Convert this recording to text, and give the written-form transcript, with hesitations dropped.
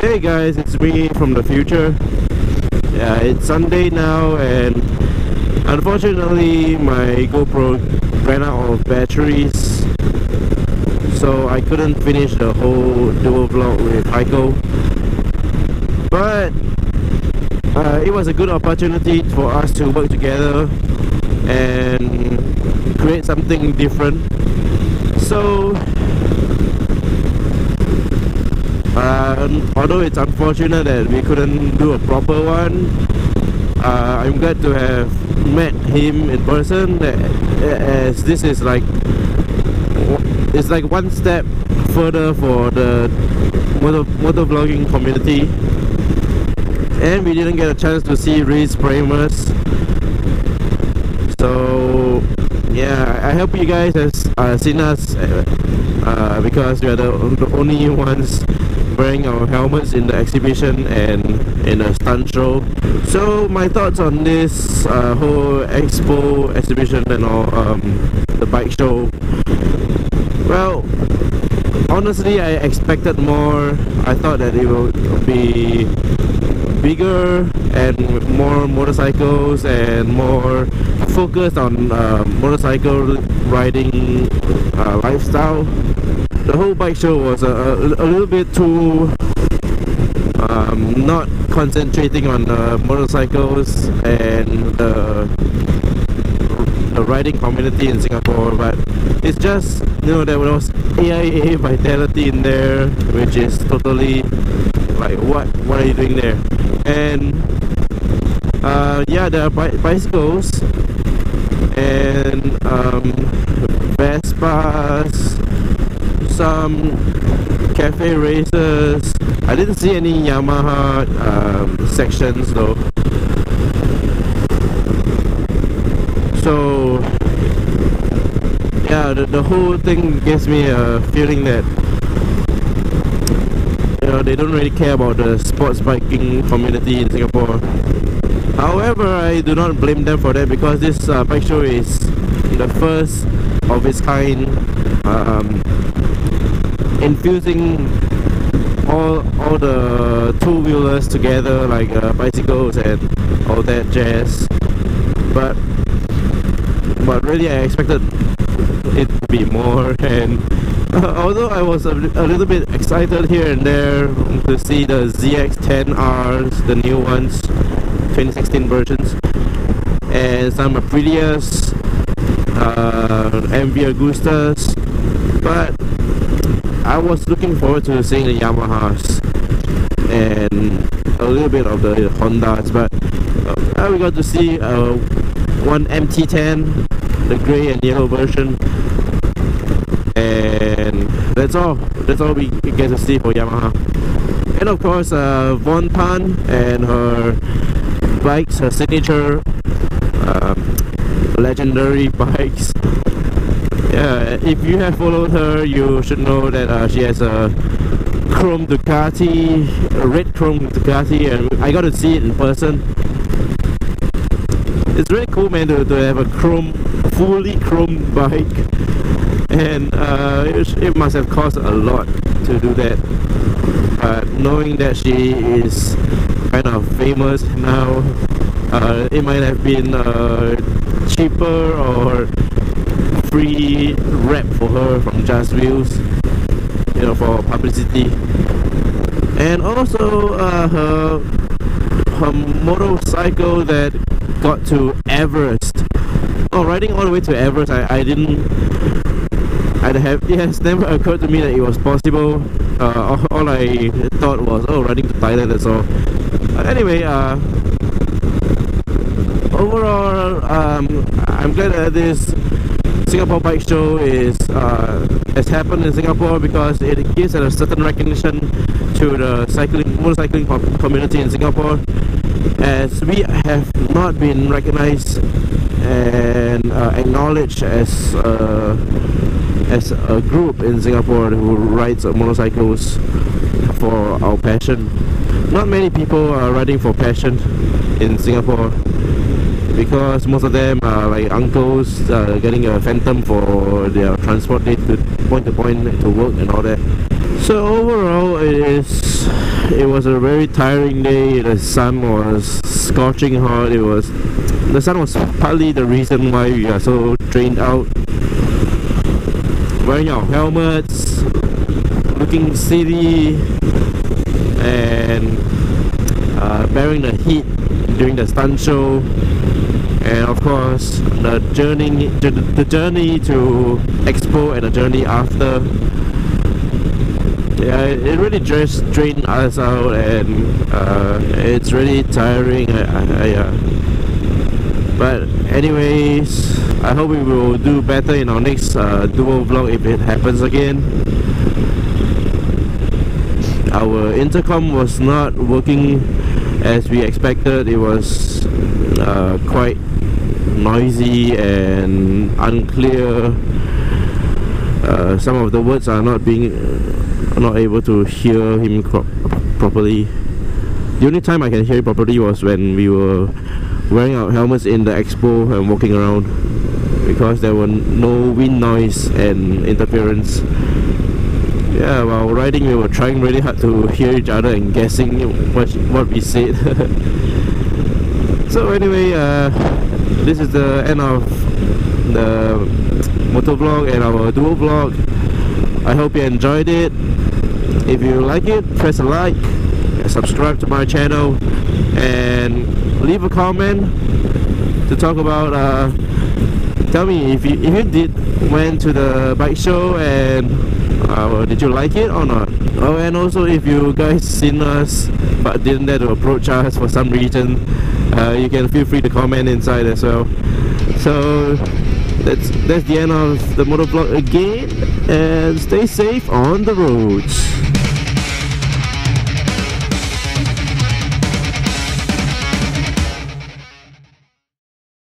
Hey guys, it's me from the future. Yeah, it's Sunday now, and unfortunately my GoPro ran out of batteries, so I couldn't finish the whole duo vlog with Heiko. But it was a good opportunity for us to work together and create something different. So although it's unfortunate that we couldn't do a proper one, I'm glad to have met him in person, as this is like, it's like one step further for the motovlogging community. And we didn't get a chance to see Reese Primus. So yeah, I hope you guys have seen us, because we are the only ones wearing our helmets in the exhibition and in a stunt show. So my thoughts on this whole expo exhibition and all, the bike show. Well, honestly, I expected more. I thought that it would be bigger and more motorcycles and more focused on motorcycle riding lifestyle. The whole bike show was a little bit too not concentrating on motorcycles and the riding community in Singapore, but it's just, you know, there was AIA Vitality in there, which is totally like, what are you doing there? And yeah, there are bicycles and Vespas, some cafe races. I didn't see any Yamaha sections though. So yeah, the whole thing gives me a feeling that, you know, they don't really care about the sports biking community in Singapore. However, I do not blame them for that, because this bike show is the first of its kind, infusing all the two-wheelers together, like bicycles and all that jazz. But really, I expected it to be more. And although I was a little bit excited here and there to see the ZX-10Rs, the new ones, 2016 versions, and some Aprilias, MV Agustas, but I was looking forward to seeing the Yamahas and a little bit of the Hondas. But we got to see one MT10, the grey and yellow version, and that's all we get to see for Yamaha. And of course, Von Tan and her bikes, her signature legendary bikes. Yeah, if you have followed her, you should know that she has a chrome Ducati, a red chrome Ducati, and I got to see it in person. It's really cool, man, to have a fully chrome bike, and it must have cost a lot to do that. Knowing that she is kind of famous now, it might have been cheaper or free rep for her from Just Wheels, you know, for publicity. And also her motorcycle that got to Everest. Oh, riding all the way to Everest, it has never occurred to me that it was possible. All I thought was, oh, riding to Thailand, that's all. Anyway, overall, I'm glad that this Singapore Bike Show has happened in Singapore, because it gives a certain recognition to the motorcycling community in Singapore, as we have not been recognized and acknowledged as a group in Singapore who rides motorcycles for our passion. Not many people are riding for passion in Singapore, because most of them are like uncles getting a Phantom for their transport day to point to work and all that. So overall, it is it was a very tiring day. The sun was scorching hot. The sun was partly the reason why we are so drained out. Wearing our helmets, looking silly, and bearing the heat during the stunt show, and of course the journey to Expo and the journey after. Yeah, it really just drained us out, and it's really tiring. But anyways, I hope we will do better in our next duo vlog if it happens again. Our intercom was not working as we expected. It was quite noisy and unclear. Some of the words are not able to hear him properly. The only time I can hear it properly was when we were wearing our helmets in the expo and walking around, because there were no wind noise and interference. Yeah, while riding we were trying really hard to hear each other and guessing what we said. So anyway, this is the end of the motovlog and our duo vlog. I hope you enjoyed it. If you like it, press a like, subscribe to my channel, and leave a comment to talk about. Tell me if you went to the bike show, and did you like it or not? Oh, and also if you guys seen us but didn't dare to approach us for some reason, you can feel free to comment inside as well. So that's the end of the motovlog again, and stay safe on the roads.